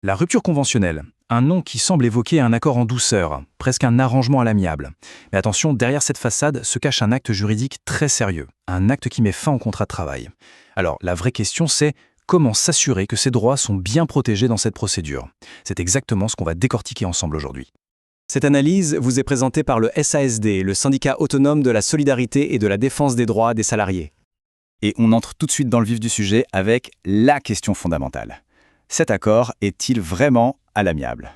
La rupture conventionnelle, un nom qui semble évoquer un accord en douceur, presque un arrangement à l'amiable. Mais attention, derrière cette façade se cache un acte juridique très sérieux, un acte qui met fin au contrat de travail. Alors, la vraie question c'est comment s'assurer que ces droits sont bien protégés dans cette procédure. C'est exactement ce qu'on va décortiquer ensemble aujourd'hui. Cette analyse vous est présentée par le SASD, le syndicat autonome de la solidarité et de la défense des droits des salariés. Et on entre tout de suite dans le vif du sujet avec la question fondamentale. Cet accord est-il vraiment à l'amiable?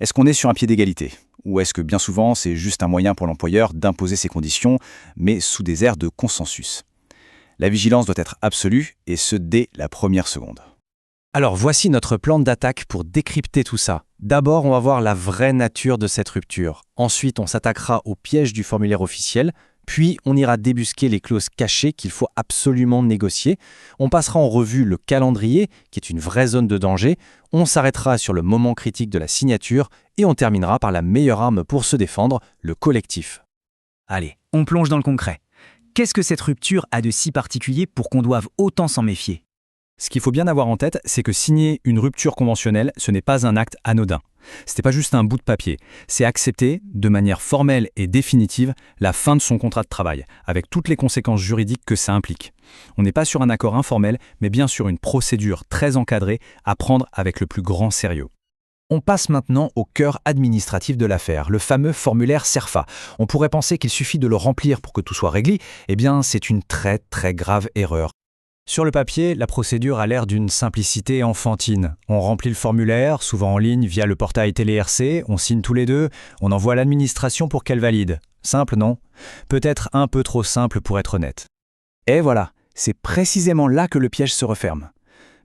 Est-ce qu'on est sur un pied d'égalité? Ou est-ce que bien souvent c'est juste un moyen pour l'employeur d'imposer ses conditions, mais sous des airs de consensus? La vigilance doit être absolue, et ce dès la première seconde. Alors voici notre plan d'attaque pour décrypter tout ça. D'abord, on va voir la vraie nature de cette rupture. Ensuite, on s'attaquera au piège du formulaire officiel. Puis, on ira débusquer les clauses cachées qu'il faut absolument négocier. On passera en revue le calendrier, qui est une vraie zone de danger. On s'arrêtera sur le moment critique de la signature. Et on terminera par la meilleure arme pour se défendre, le collectif. Allez, on plonge dans le concret. Qu'est-ce que cette rupture a de si particulier pour qu'on doive autant s'en méfier? Ce qu'il faut bien avoir en tête, c'est que signer une rupture conventionnelle, ce n'est pas un acte anodin. Ce n'est pas juste un bout de papier. C'est accepter, de manière formelle et définitive, la fin de son contrat de travail, avec toutes les conséquences juridiques que ça implique. On n'est pas sur un accord informel, mais bien sur une procédure très encadrée à prendre avec le plus grand sérieux. On passe maintenant au cœur administratif de l'affaire, le fameux formulaire CERFA. On pourrait penser qu'il suffit de le remplir pour que tout soit réglé. Eh bien, c'est une très très grave erreur. Sur le papier, la procédure a l'air d'une simplicité enfantine. On remplit le formulaire, souvent en ligne via le portail TéléRC, on signe tous les deux, on envoie à l'administration pour qu'elle valide. Simple, non? Peut-être un peu trop simple pour être honnête. Et voilà, c'est précisément là que le piège se referme.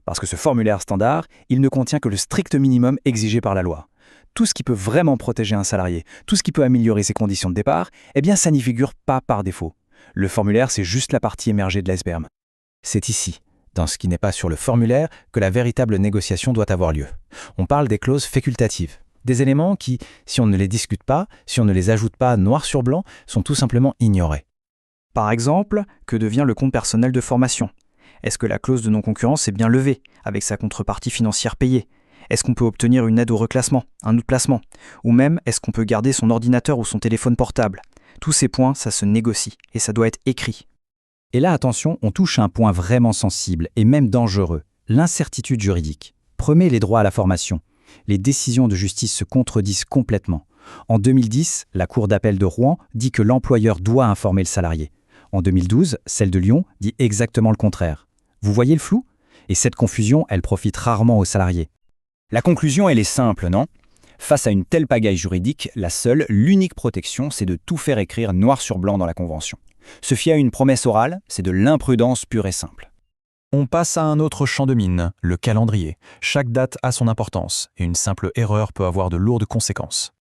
Parce que ce formulaire standard, il ne contient que le strict minimum exigé par la loi. Tout ce qui peut vraiment protéger un salarié, tout ce qui peut améliorer ses conditions de départ, eh bien ça n'y figure pas par défaut. Le formulaire, c'est juste la partie émergée de l'iceberg. C'est ici, dans ce qui n'est pas sur le formulaire, que la véritable négociation doit avoir lieu. On parle des clauses facultatives, des éléments qui, si on ne les discute pas, si on ne les ajoute pas noir sur blanc, sont tout simplement ignorés. Par exemple, que devient le compte personnel de formation? Est-ce que la clause de non-concurrence est bien levée, avec sa contrepartie financière payée? Est-ce qu'on peut obtenir une aide au reclassement, un autre placement? Ou même, est-ce qu'on peut garder son ordinateur ou son téléphone portable? Tous ces points, ça se négocie, et ça doit être écrit. Et là, attention, on touche à un point vraiment sensible et même dangereux, l'incertitude juridique. Prenez les droits à la formation. Les décisions de justice se contredisent complètement. En 2010, la Cour d'appel de Rouen dit que l'employeur doit informer le salarié. En 2012, celle de Lyon dit exactement le contraire. Vous voyez le flou? Et cette confusion, elle profite rarement aux salariés. La conclusion, elle est simple, non? Face à une telle pagaille juridique, l'unique protection, c'est de tout faire écrire noir sur blanc dans la Convention. Se fier à une promesse orale, c'est de l'imprudence pure et simple. On passe à un autre champ de mine, le calendrier. Chaque date a son importance, et une simple erreur peut avoir de lourdes conséquences.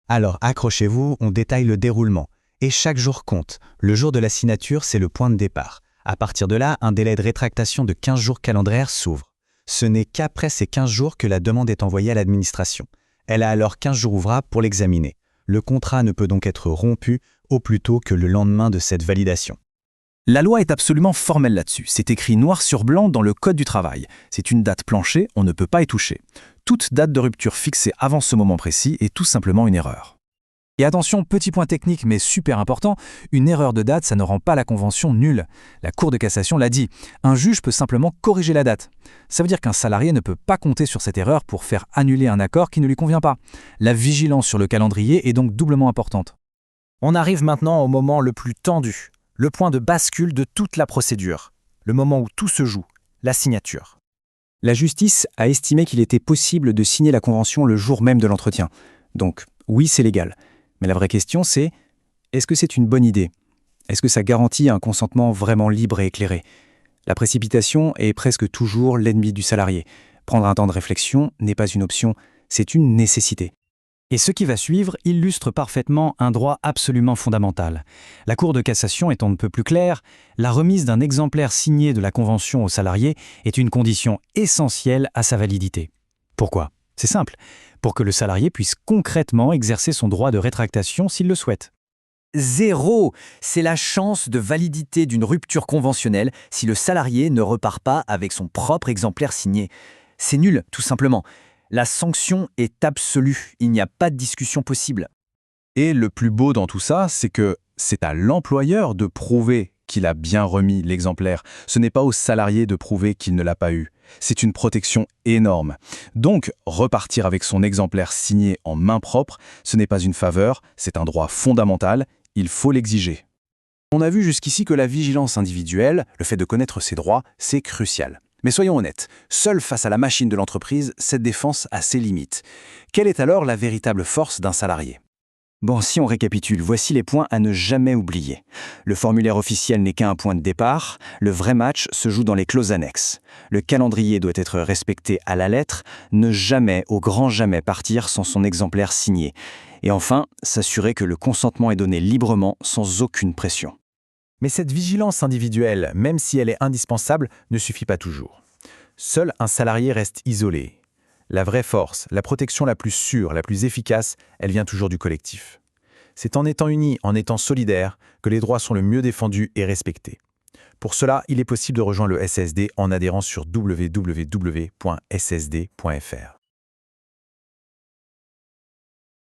Alors accrochez-vous, on détaille le déroulement. Et chaque jour compte. Le jour de la signature, c'est le point de départ. À partir de là, un délai de rétractation de 15 jours calendraires s'ouvre. Ce n'est qu'après ces 15 jours que la demande est envoyée à l'administration. Elle a alors 15 jours ouvrables pour l'examiner. Le contrat ne peut donc être rompu au plus tôt que le lendemain de cette validation. La loi est absolument formelle là-dessus. C'est écrit noir sur blanc dans le Code du travail. C'est une date planchée, on ne peut pas y toucher. Toute date de rupture fixée avant ce moment précis est tout simplement une erreur. Et attention, petit point technique mais super important, une erreur de date, ça ne rend pas la convention nulle. La Cour de cassation l'a dit, un juge peut simplement corriger la date. Ça veut dire qu'un salarié ne peut pas compter sur cette erreur pour faire annuler un accord qui ne lui convient pas. La vigilance sur le calendrier est donc doublement importante. On arrive maintenant au moment le plus tendu, le point de bascule de toute la procédure, le moment où tout se joue, la signature. La justice a estimé qu'il était possible de signer la convention le jour même de l'entretien. Donc, oui, c'est légal. Mais la vraie question, c'est, est-ce que c'est une bonne idée? Est-ce que ça garantit un consentement vraiment libre et éclairé? La précipitation est presque toujours l'ennemi du salarié. Prendre un temps de réflexion n'est pas une option, c'est une nécessité. Et ce qui va suivre illustre parfaitement un droit absolument fondamental. La Cour de cassation est on ne peut plus claire, la remise d'un exemplaire signé de la convention au salarié est une condition essentielle à sa validité. Pourquoi? C'est simple, pour que le salarié puisse concrètement exercer son droit de rétractation s'il le souhaite. Zéro! C'est la chance de validité d'une rupture conventionnelle si le salarié ne repart pas avec son propre exemplaire signé. C'est nul, tout simplement. La sanction est absolue, il n'y a pas de discussion possible. Et le plus beau dans tout ça, c'est que c'est à l'employeur de prouver qu'il a bien remis l'exemplaire. Ce n'est pas au salarié de prouver qu'il ne l'a pas eu. C'est une protection énorme. Donc, repartir avec son exemplaire signé en main propre, ce n'est pas une faveur, c'est un droit fondamental, il faut l'exiger. On a vu jusqu'ici que la vigilance individuelle, le fait de connaître ses droits, c'est crucial. Mais soyons honnêtes, seul face à la machine de l'entreprise, cette défense a ses limites. Quelle est alors la véritable force d'un salarié ? Bon, si on récapitule, voici les points à ne jamais oublier. Le formulaire officiel n'est qu'un point de départ, le vrai match se joue dans les clauses annexes. Le calendrier doit être respecté à la lettre, ne jamais, au grand jamais, partir sans son exemplaire signé. Et enfin, s'assurer que le consentement est donné librement, sans aucune pression. Mais cette vigilance individuelle, même si elle est indispensable, ne suffit pas toujours. Seul un salarié reste isolé. La vraie force, la protection la plus sûre, la plus efficace, elle vient toujours du collectif. C'est en étant unis, en étant solidaires, que les droits sont le mieux défendus et respectés. Pour cela, il est possible de rejoindre le SSD en adhérant sur www.ssd.fr.